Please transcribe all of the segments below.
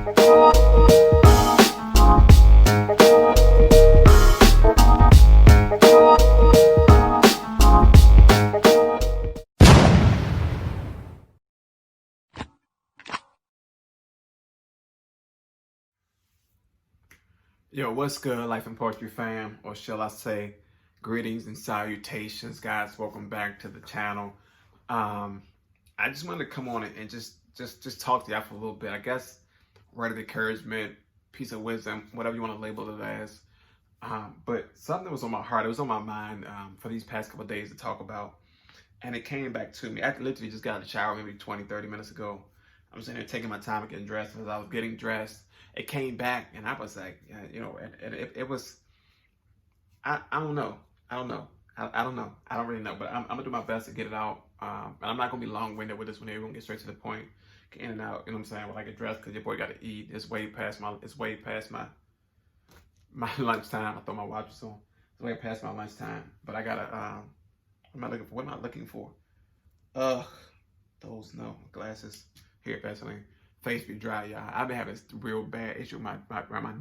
Yo, what's good, Life and Poetry fam, or shall I say, greetings and salutations, guys. Welcome back to the channel. I just wanted to come on and just talk to y'all for a little bit. I guess word of encouragement, piece of wisdom, whatever you want to label it as. But something was on my heart. It was on my mind for these past couple of days to talk about, and it came back to me. I literally just got out of the shower maybe 20-30 minutes ago. I was in there taking my time and getting dressed. As I was getting dressed, it came back, and I was like, it was, I don't know. I don't know. I don't know. I don't really know, but I'm gonna do my best to get it out. And I'm not gonna be long-winded with this one. We're gonna get straight to the point, get in and out. You know what I'm saying? When I get dressed, because your boy got to eat. It's way past my lunchtime. I thought my watch was on. It's way past my lunchtime. But I gotta. What am I looking for? What am I looking for? Those glasses. Here, Vaseline. Face be dry, y'all. I've been having a real bad issue with my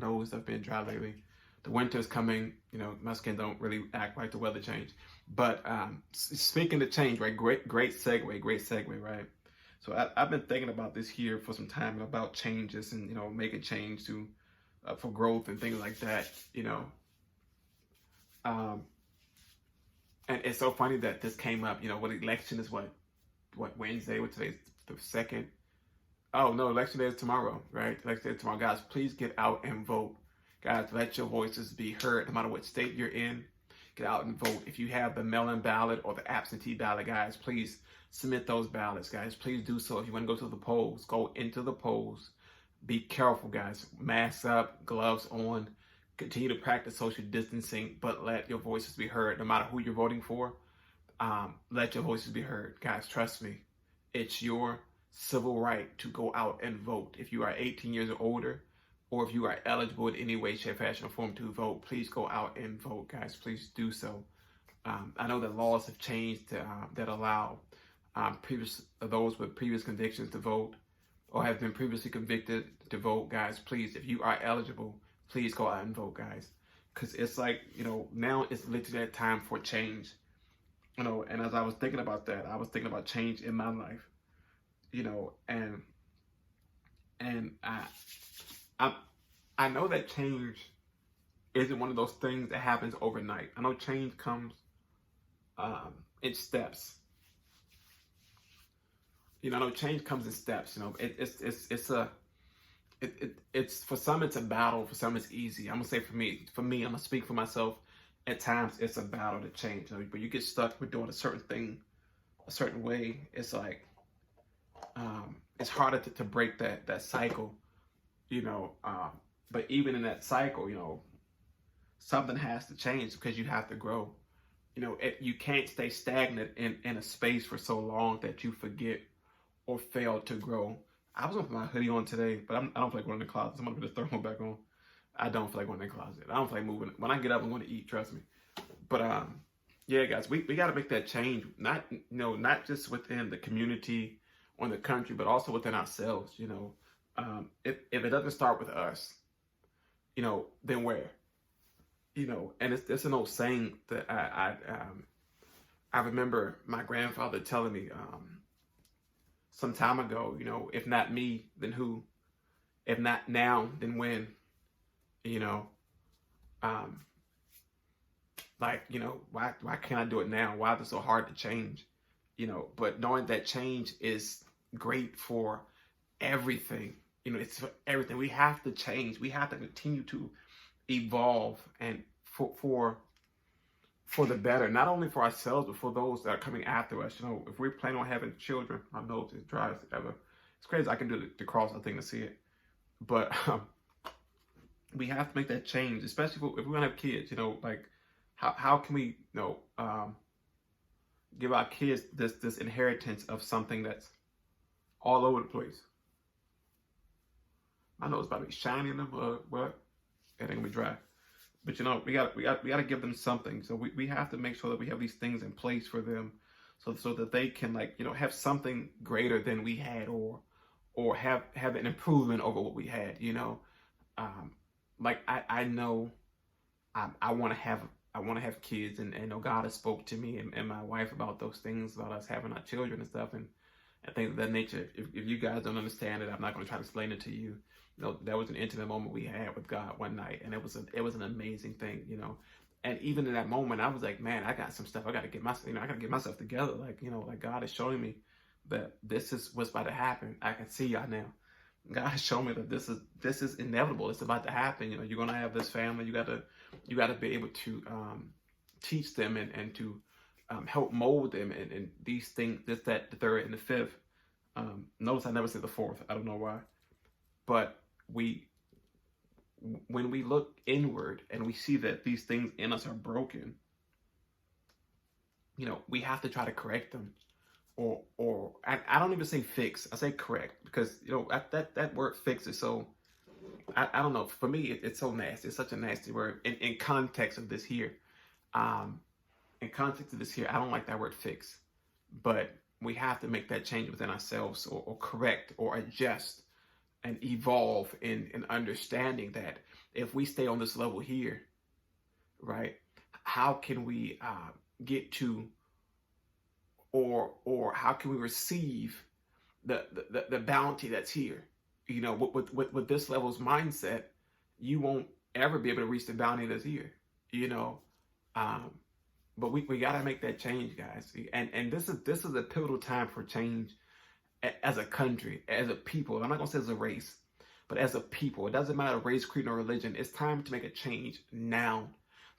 nose. I've been dry lately. The winter's coming. You know, my skin don't really act like the weather change. But speaking of change, right? Great segue, right? So I've been thinking about this here for some time, about changes and making change to for growth and things like that. And it's so funny that this came up. What election is what Wednesday? What today's the 2nd? Oh, no, election day is tomorrow, right? Election day is tomorrow. Guys, please get out and vote. Guys, let your voices be heard no matter what state you're in. Get out and vote. If you have the mail-in ballot or the absentee ballot, guys, please submit those ballots, guys. Please do so. If you want to go to the polls, go into the polls. Be careful, guys. Mask up, gloves on. Continue to practice social distancing, but let your voices be heard no matter who you're voting for. Let your voices be heard. Guys, trust me. It's your civil right to go out and vote. If you are 18 years or older, or if you are eligible in any way, shape, fashion, or form to vote, please go out and vote, guys. Please do so. I know that laws have changed that allow those with previous convictions to vote, or have been previously convicted to vote. Guys, please, if you are eligible, please go out and vote, guys. Because it's like, now it's literally that time for change. And as I was thinking about that, I was thinking about change in my life. And I know that change isn't one of those things that happens overnight. I know change comes in steps. I know change comes in steps. It's for some it's a battle, for some it's easy. I'm gonna say for me, I'm gonna speak for myself. At times it's a battle to change. But you get stuck with doing a certain thing a certain way. It's like it's harder to break that cycle, but even in that cycle, something has to change because you have to grow. You can't stay stagnant in a space for so long that you forget or fail to grow. I was gonna put my hoodie on today, but I don't feel like going in the closet. I'm gonna put the thermal back on. I don't feel like going in the closet. I don't feel like moving. When I get up, I'm going to eat, trust me. But yeah, guys, we got to make that change. Not just within the community or the country, but also within ourselves. If it doesn't start with us, then where? And it's an old saying that I remember my grandfather telling me some time ago. If not me, then who? If not now, then when? Why can't I do it now? Why is it so hard to change? But knowing that change is great for everything. It's for everything. We have to change. We have to continue to evolve and for the better, not only for ourselves, but for those that are coming after us. If we plan on having children, my nose is dry as ever. It's crazy. I can do the cross thing to see it. But we have to make that change, especially if we're gonna have kids. How can we give our kids this inheritance of something that's all over the place? I know it's about to be shiny in them, but it ain't gonna be dry. But we gotta give them something. So we have to make sure that we have these things in place for them, so that they can have something greater than we had, or or have an improvement over what we had. Um, like I know I want to have kids, and know God has spoke to me and my wife about those things, about us having our children and stuff, and things of that nature. If you guys don't understand it, I'm not going to try to explain it to you. That was an intimate moment we had with God one night, and it was an amazing thing. And even in that moment, I was like, man, I got some stuff I got to get myself, I got to get myself together. Like God is showing me that this is what's about to happen. I can see y'all now. God has shown me that this is inevitable. It's about to happen. You're gonna have this family. You gotta be able to teach them and to help mold them and these things. This, that, the third, and the fifth. Notice I never said the fourth. I don't know why, but when we look inward and we see that these things in us are broken, we have to try to correct them. Or I don't even say fix. I say correct, because that word fix is so, I don't know. For me, it's so nasty. It's such a nasty word. In context of this here, I don't like that word fix. But we have to make that change within ourselves, or correct, or adjust, and evolve in understanding that if we stay on this level here, right? How can we get to, or how can we receive the bounty that's here? With this level's mindset, you won't ever be able to reach the bounty that's here. But we got to make that change, guys. And this is a pivotal time for change as a country, as a people. I'm not gonna say as a race, but as a people. It doesn't matter race, creed, or religion. It's time to make a change now.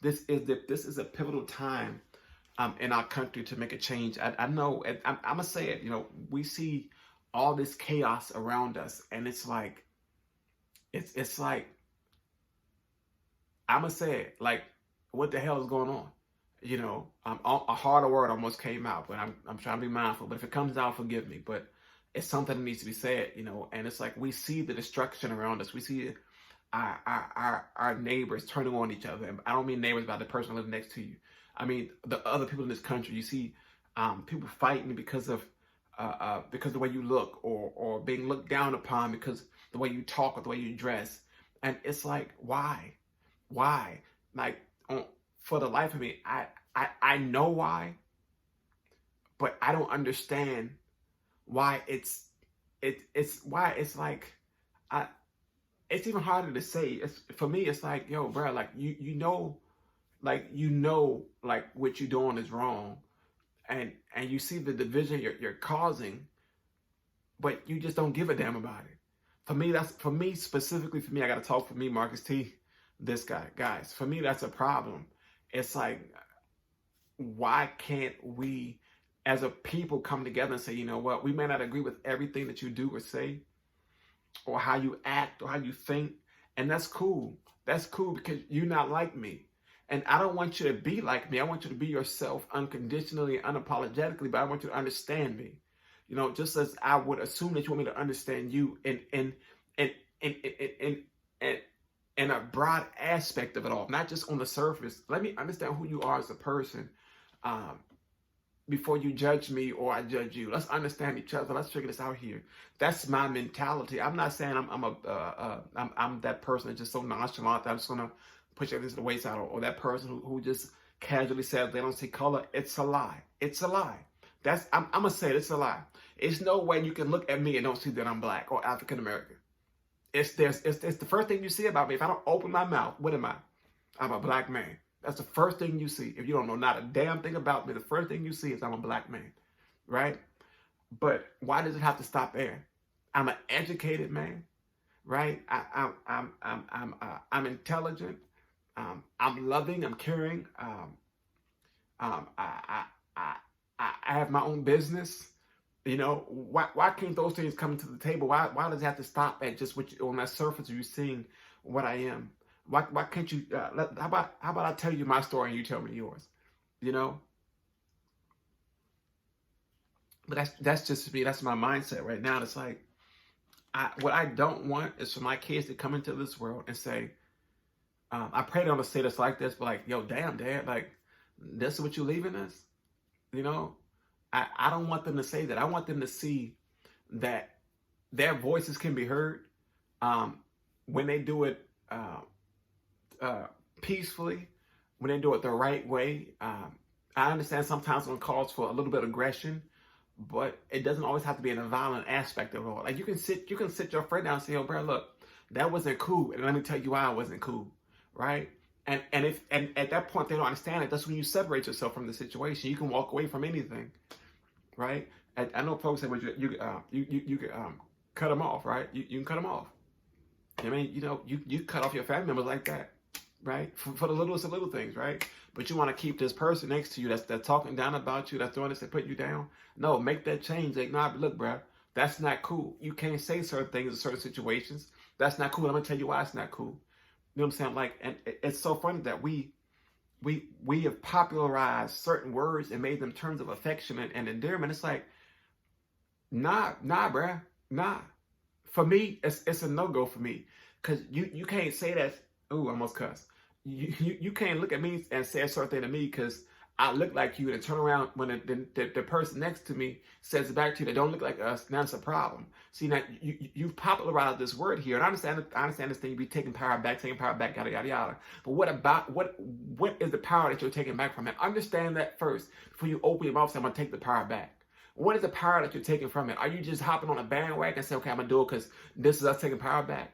This is a pivotal time in our country to make a change. I know, and I'm gonna say it. We see all this chaos around us, and it's like I'm gonna say it, like, what the hell is going on? A harder word almost came out, but I'm trying to be mindful. But if it comes out, forgive me. But it's something that needs to be said, And it's like we see the destruction around us. We see our neighbors turning on each other. And I don't mean neighbors by the person living next to you. I mean the other people in this country. You see people fighting because of the way you look, or being looked down upon because the way you talk or the way you dress. And it's like, why? Like, for the life of me, I know why, but I don't understand why it's why it's like, it's even harder to say. For me, it's like, yo, bro, like like what you're doing is wrong, and you see the division you're causing, but you just don't give a damn about it. Specifically for me, I got to talk for me, Marcus T, this guy, guys. For me, that's a problem. It's like, why can't we as a people come together and say, you know what, we may not agree with everything that you do or say, or how you act, or how you think, and that's cool. That's cool, because you're not like me. And I don't want you to be like me. I want you to be yourself unconditionally, unapologetically, but I want you to understand me. Just as I would assume that you want me to understand you in a broad aspect of it all, not just on the surface. Let me understand who you are as a person before you judge me or I judge you. Let's understand each other. Let's figure this out here. That's my mentality. I'm not saying I'm that person that's just so nonchalant that I'm just gonna push everything to the wayside, or that person who just casually says they don't see color. It's a lie. It's a lie. I'm gonna say it, it's a lie. It's no way you can look at me and don't see that I'm black or African American. It's the first thing you see about me. If I don't open my mouth, what am I? I'm a black man. That's the first thing you see. If you don't know not a damn thing about me, the first thing you see is I'm a black man, right? But why does it have to stop there? I'm an educated man, right? I'm intelligent. I'm loving. I'm caring. I have my own business. Why can't those things come to the table? Why does it have to stop at just what on that surface of you seeing what I am? Why can't you? How about I tell you my story and you tell me yours? But that's just me. That's my mindset right now. It's like, what I don't want is for my kids to come into this world and say, I pray they don't say this like this, but like, yo, damn, Dad, like, this is what you leaving us? I don't want them to say that. I want them to see that their voices can be heard um, when they do it peacefully, when they do it the right way. I understand sometimes when it calls for a little bit of aggression, but it doesn't always have to be in a violent aspect of it all. Like you can sit your friend down and say, "Oh, bro, look, that wasn't cool," and let me tell you why it wasn't cool, right? And at that point they don't understand it. That's when you separate yourself from the situation. You can walk away from anything, right? I know folks say, "Well, you can cut them off, right? You can cut them off." I mean, you cut off your family members like that, right? For the littlest of little things, right? But you want to keep this person next to you that's talking down about you, that's throwing this and putting you down. No, make that change. Like, nah, look, bro, that's not cool. You can't say certain things in certain situations. That's not cool. I'm gonna tell you why it's not cool. You know what I'm saying? Like, and it's so funny that we have popularized certain words and made them terms of affection and endearment. It's like, nah, bruh, nah. For me, it's a no-go for me. Because you can't say that. Ooh, I almost cussed. You can't look at me and say a certain thing to me because I look like you, and turn around when the person next to me says it back to you that don't look like us. Now it's a problem. See, now you've popularized this word here, and I understand this thing. You be taking power back, yada yada yada. But what is the power that you're taking back from it? Understand that first before you open your mouth and say, "I'm gonna take the power back." What is the power that you're taking from it? Are you just hopping on a bandwagon and say, "Okay, I'm gonna do it because this is us taking power back,"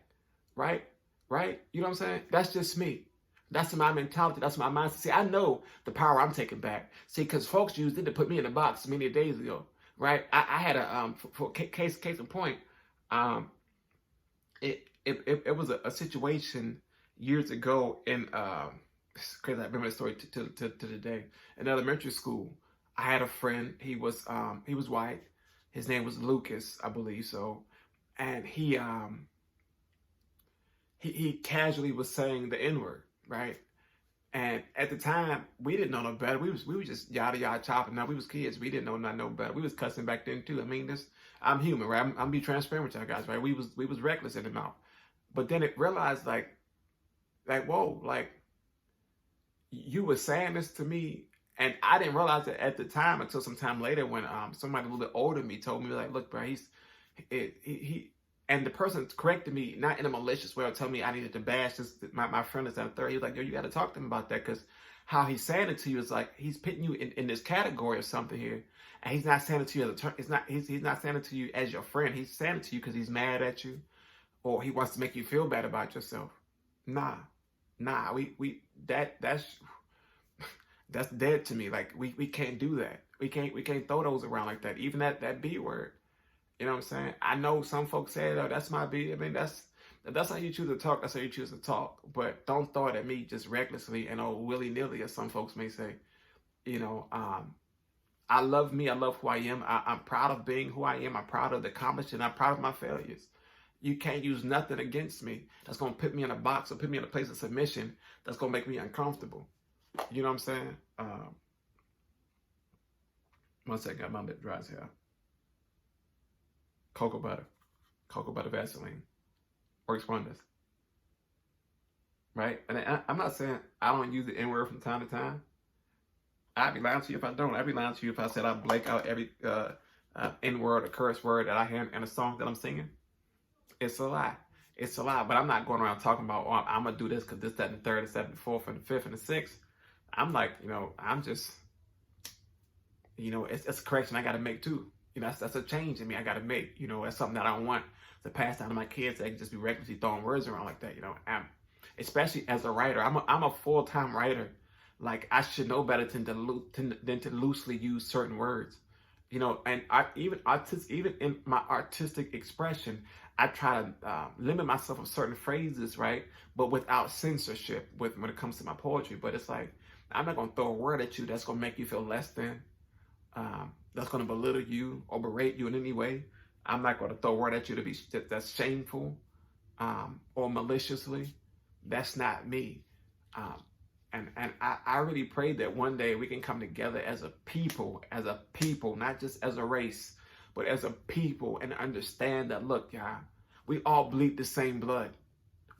right? Right? You know what I'm saying? That's just me. That's my mentality. That's my mindset. See, I know the power I'm taking back. See, because folks used it to put me in a box many days ago, right? I had a for case in point, it was a situation years ago in it's crazy. I remember the story to the day in elementary school. I had a friend. He was white. His name was Lucas, I believe so, and he casually was saying the N-word, right? And at the time, we didn't know no better. We was just yada yada chopping. Now we was kids. We didn't know no better. We was cussing back then too. I mean, I'm human, right? I'm be transparent with y'all guys, right? We was reckless in the mouth. But then it realized whoa, like you were saying this to me, and I didn't realize it at the time until some time later when somebody a little bit older than me told me, like, "Look, bro, he and the person corrected me, not in a malicious way or telling me I needed to bash this. My friend is at third. He was like, "Yo, you got to talk to him about that," because how he's saying it to you is like he's putting you in this category or something here, and he's not saying it to you as a term. He's not saying it to you as your friend. He's saying it to you because he's mad at you, or he wants to make you feel bad about yourself. Nah, that's that's dead to me. Like we can't do that. We can't throw those around like that. Even that B word. You know what I'm saying? I know some folks say, "Oh, that's my B." I mean, that's how you choose to talk. That's how you choose to talk. But don't throw it at me just recklessly and willy nilly, as some folks may say. You know, I love me. I love who I am. I'm proud of being who I am. I'm proud of the accomplishments. I'm proud of my failures. You can't use nothing against me that's gonna put me in a box or put me in a place of submission that's gonna make me uncomfortable. You know what I'm saying? One second, got my lip dries here. Cocoa butter Vaseline works wonders, right? And I'm not saying I don't use the N-word from time to time. I'd be lying to you if I don't. I'd be lying to you if I said I blank out every N-word or curse word that I hear in a song that I'm singing. It's a lie. It's a lie. But I'm not going around talking about, "Oh, I'm gonna do this because this, that, and the third, and seventh, and fourth, and the fifth, and the sixth." I'm like, I'm just, it's a correction I got to make too. That's a change in me I got to make. That's something that I don't want to pass down to my kids. They can just be recklessly throwing words around like that. Especially as a writer, I'm a full-time writer. Like I should know better than to loosely use certain words. And even in my artistic expression, I try to limit myself of certain phrases, right? But without censorship when it comes to my poetry. But it's like I'm not gonna throw a word at you that's gonna make you feel less than. That's going to belittle you or berate you in any way. I'm not going to throw a word at you that's shameful or maliciously. That's not me. And I really pray that one day we can come together as a people, not just as a race, but as a people, and understand that, look, y'all, we all bleed the same blood.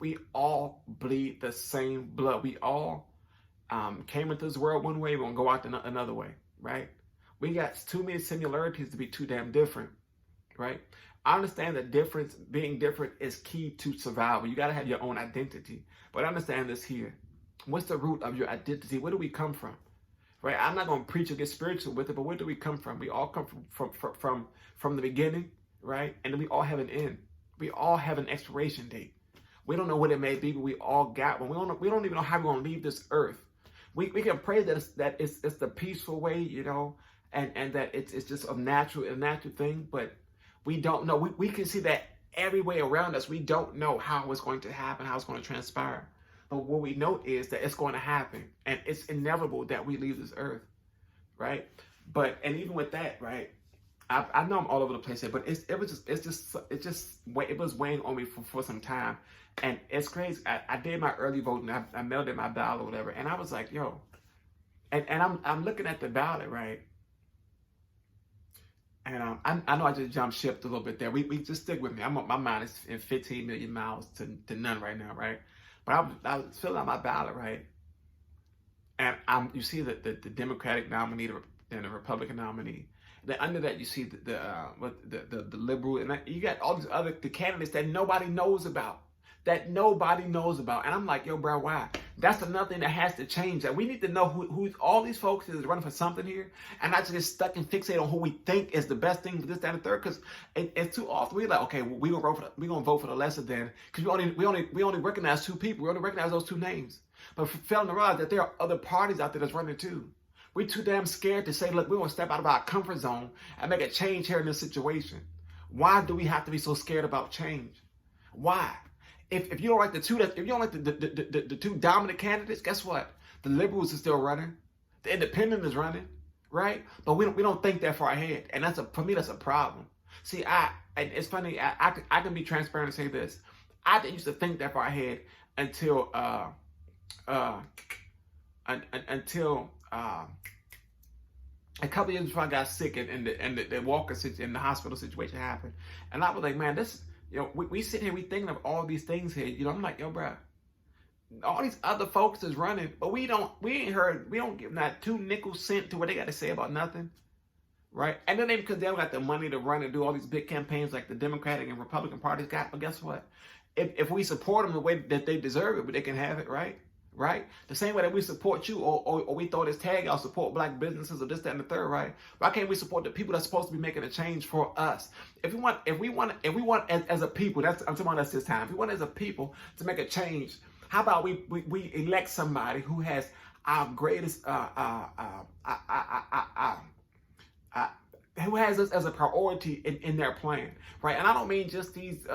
We all bleed the same blood. We all came into this world one way, we're going to go out another way, right? We got too many similarities to be too damn different, right? I understand that difference, being different, is key to survival. You got to have your own identity. But understand this here. What's the root of your identity? Where do we come from? Right? I'm not going to preach or get spiritual with it, but where do we come from? We all come from the beginning, right? And then we all have an end. We all have an expiration date. We don't know what it may be, but we all got one. We don't even know how we're going to leave this earth. We can pray that it's the peaceful way, you know, and that it's just a natural thing, but we don't know. We can see that every way around us. We don't know how it's going to happen, how it's going to transpire. But what we know is that it's going to happen, and it's inevitable that we leave this earth, right? And even with that, right? I know I'm all over the place here, but it was weighing on me for some time, and it's crazy. I did my early voting. I mailed in my ballot or whatever, and I was like, yo, and I'm looking at the ballot, right? And I know I just jumped ship a little bit there. We just stick with me. My mind is in 15 million miles to none right now, right? But I was filling out my ballot, right? And you see the Democratic nominee and the Republican nominee. Then under that you see the liberal, and you got all these other candidates that nobody knows about. And I'm like, yo, bro, why? That's another thing that has to change. That we need to know who all these folks is running for something here, and not just stuck and fixate on who we think is the best thing for this, that, and the third. Because it's too often we're like, okay, well, we gonna vote for the lesser than, because we only recognize two people. We only recognize those two names, but failing to realize that there are other parties out there that's running too. We're too damn scared to say, look, we're gonna step out of our comfort zone and make a change here in this situation. Why do we have to be so scared about change? Why? If you don't like the two dominant candidates, guess what? The liberals are still running, the independent is running, right? But we don't think that far ahead, and for me that's a problem. See, and it's funny. I can be transparent and say this. I didn't used to think that far ahead until a couple of years before I got sick and the Walker in the hospital situation happened, and I was like, man, this. You know, we sit here, we thinking of all these things here. You know, I'm like, yo, bro, all these other folks is running, but we don't give not 2 nickel cent to what they got to say about nothing, right? And then because they don't got the money to run and do all these big campaigns like the Democratic and Republican parties got. But guess what? If we support them the way that they deserve it, but they can have it, right? Right? The same way that we support you, or we throw this tag out, support black businesses or this, that, and the third, right? Why can't we support the people that's supposed to be making a change for us? If we want as a people, I'm talking about us this time. If we want as a people to make a change, how about we elect somebody who has our greatest who has us as a priority in their plan, right? And I don't mean just these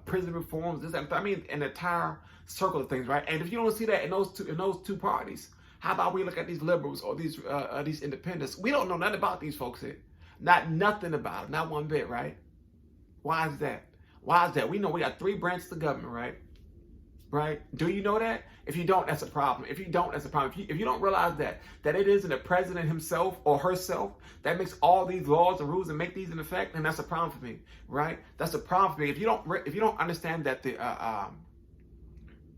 prison reforms, this, I mean an entire circle of things, right? And if you don't see that in those two parties, how about we look at these liberals or these independents? We don't know nothing about these folks here, nothing about it, not one bit, right? Why is that? We know we got 3 branches of government, right? Right? Do you know that? If you don't, that's a problem. If you don't realize that it isn't the president himself or herself that makes all these laws and rules and make these in effect, then that's a problem for me, right? That's a problem for me. If you don't understand that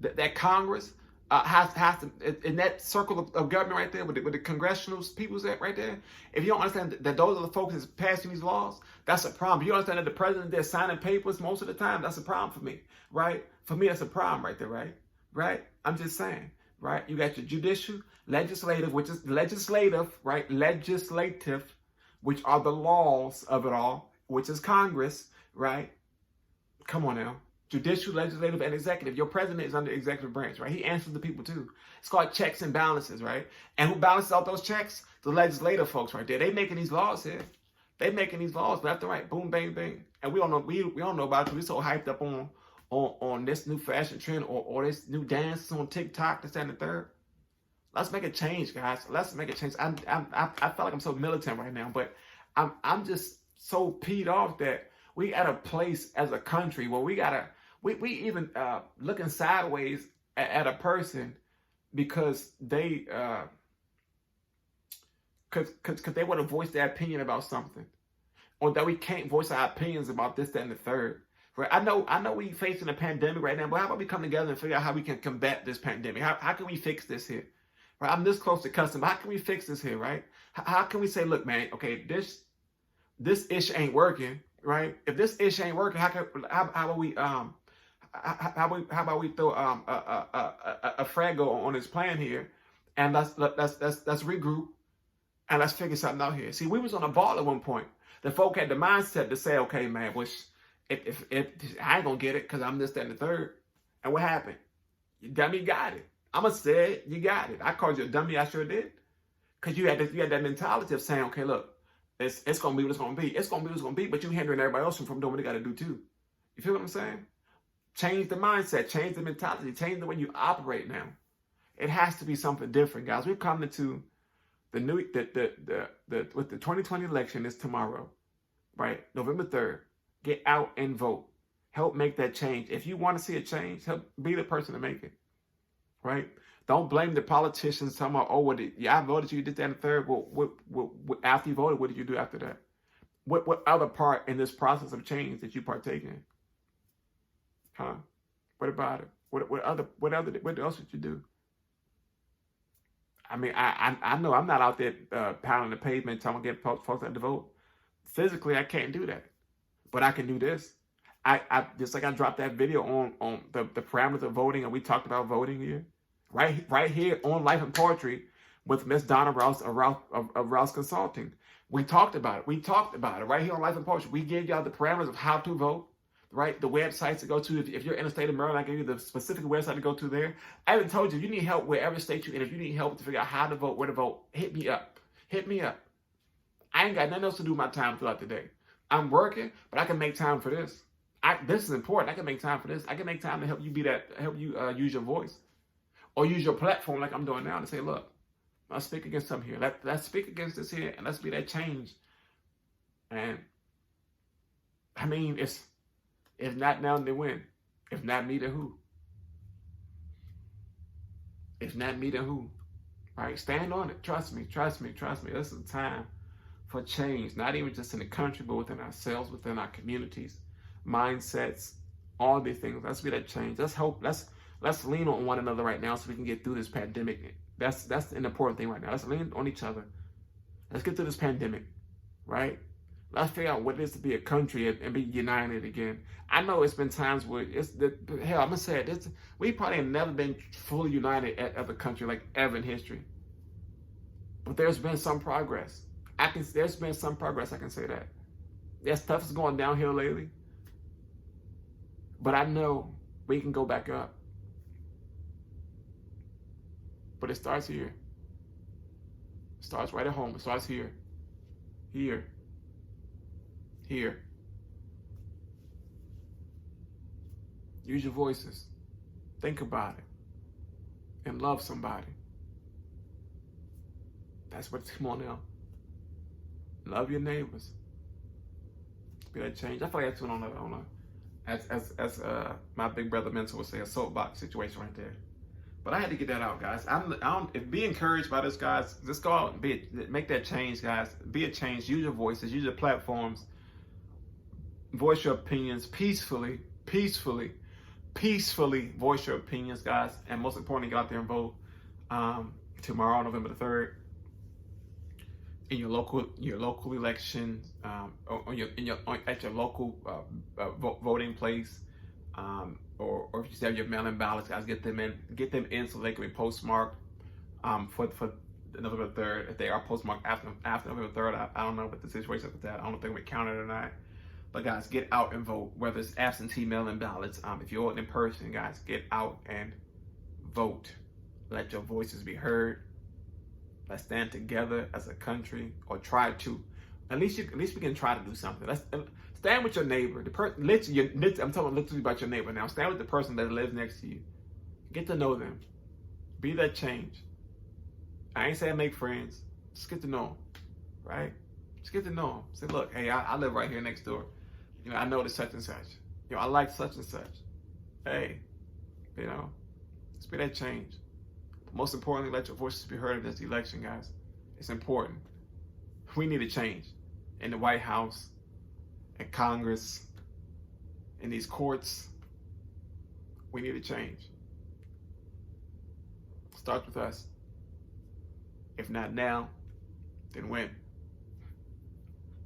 that Congress has to, in that circle of government right there, with the congressional people's at right there, if you don't understand that those are the folks that's passing these laws, that's a problem. If you understand that the president there signing papers most of the time, that's a problem for me, right? For me, that's a problem right there, right? Right? I'm just saying, right? You got your judicial, legislative, which is legislative, right? Legislative, which are the laws of it all, which is Congress, right? Come on now. Judicial, legislative, and executive. Your president is under the executive branch, right? He answers the people too. It's called checks and balances, right? And who balances out those checks? The legislative folks right there. They making these laws here. They making these laws left and right. Boom, bang, bang. And we don't know. We don't know about it. We're so hyped up on this new fashion trend or this new dance on TikTok, this, that, and the third. Let's make a change, guys. Let's make a change. I feel like I'm so militant right now, but I'm just so peed off that we at a place as a country where we even looking sideways at a person because they because they want to voice their opinion about something, or that we can't voice our opinions about this, that, and the third. Right? I know we facing a pandemic right now, but how about we come together and figure out how we can combat this pandemic? How can we fix this here? Right? I'm this close to custom. How can we fix this here? Right? How can we say, look, man, okay, this issue ain't working. right? If this ish ain't working, how about we how about we throw a Frago on his plan here, and let's regroup and let's figure something out here. See, we was on a ball at one point. The folk had the mindset to say, okay, man, if I ain't gonna get it because I'm this, that, and the third. And what happened? You dummy got it. I'ma say it, you got it. I called you a dummy, I sure did. Because you had that mentality of saying, okay, look, it's gonna be what it's gonna be. It's gonna be what it's gonna be, but you hindering everybody else from doing what they gotta do too. You feel what I'm saying? Change the mindset, change the mentality, change the way you operate now. It has to be something different, guys. We've come into the 2020 election is tomorrow, right? November 3rd. Get out and vote. Help make that change. If you want to see a change, help be the person to make it, right? Don't blame the politicians talking about, oh, I voted you, did that, and the third. Well, after you voted, what did you do after that? What other part in this process of change did you partake in? Huh? What about it? What else did you do? I mean, I know I'm not out there pounding the pavement trying to get folks out to vote. Physically, I can't do that, but I can do this. I just like I dropped that video on the parameters of voting, and we talked about voting here, right here on Life and Poetry with Miss Donna Rouse of Rouse Consulting. We talked about it. We talked about it right here on Life and Poetry. We gave y'all the parameters of how to vote. Right, the websites to go to. If you're in the state of Maryland, I gave you the specific website to go to there. I even told you, if you need help wherever state you're in, if you need help to figure out how to vote, where to vote, hit me up. Hit me up. I ain't got nothing else to do with my time throughout the day. I'm working, but I can make time for this. This is important. I can make time for this. I can make time to help you use your voice or use your platform like I'm doing now to say, look, let's speak against something here. Let's speak against this here, and let's be that change. And I mean, if not now, then when? If not me, then who? If not me, then who? Right? Stand on it. Trust me. This is a time for change, not even just in the country, but within ourselves, within our communities, mindsets, all these things. Let's be that change. Let's hope. Let's lean on one another right now so we can get through this pandemic. That's an important thing right now. Let's lean on each other. Let's get through this pandemic, right? Let's figure out what it is to be a country and be united again. I know it's been times where I'm gonna say it. We probably have never been fully united as a country like ever in history. But there's been some progress. There's been some progress. I can say that. Yeah, stuff is going downhill lately, but I know we can go back up. But it starts here. It starts right at home. It starts here. Here. Use your voices. Think about it. And love somebody. That's what, come on now. Love your neighbors. Be that change. I feel like that's what as my big brother mentor would say, a soapbox situation right there. But I had to get that out, guys. Be encouraged by this, guys. Just go out and make that change, guys. Be a change. Use your voices. Use your platforms. Voice your opinions peacefully voice your opinions, guys, and most importantly, go out there and vote tomorrow, November the 3rd, in your local election, at your local voting place, or if you have your mail-in ballots, guys, get them in so they can be postmarked for November 3rd. If they are postmarked after November 3rd, I don't know what the situation is with that. I don't know if they're gonna be counted or not. But guys, get out and vote, whether it's absentee mail-in ballots. If you're voting in person, guys, get out and vote. Let your voices be heard. Let's stand together as a country, or try to. At least we can try to do something. Let's stand with your neighbor. I'm talking literally about your neighbor now. Stand with the person that lives next to you. Get to know them. Be that change. I ain't saying make friends. Just get to know them, right? Just get to know them. Say, look, hey, I live right here next door. I know this such and such. I like such and such. Hey, let's be that change. But most importantly, let your voices be heard in this election, guys. It's important. We need a change in the White House, in Congress, in these courts. We need a change. Starts with us. If not now, then when?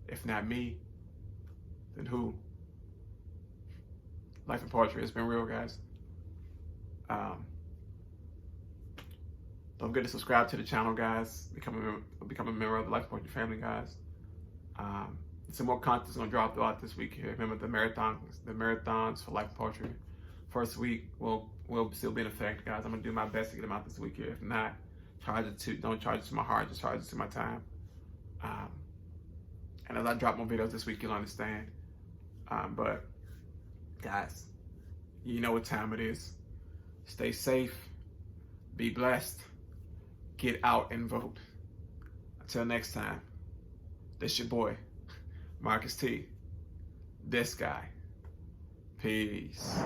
If not me, Then who? Life and poetry. It's been real, guys. Don't forget to subscribe to the channel, guys. Become a member of the Life and Poetry family, guys. Some more content is going to drop throughout this week here. Remember the marathons for Life and Poetry. First week will still be in effect, guys. I'm going to do my best to get them out this week here. If not, don't charge it to my heart, just charge it to my time. And as I drop more videos this week, you'll understand. But guys, you know what time it is. Stay safe, be blessed, get out and vote. Until next time, this your boy, Marcus T. This guy. Peace.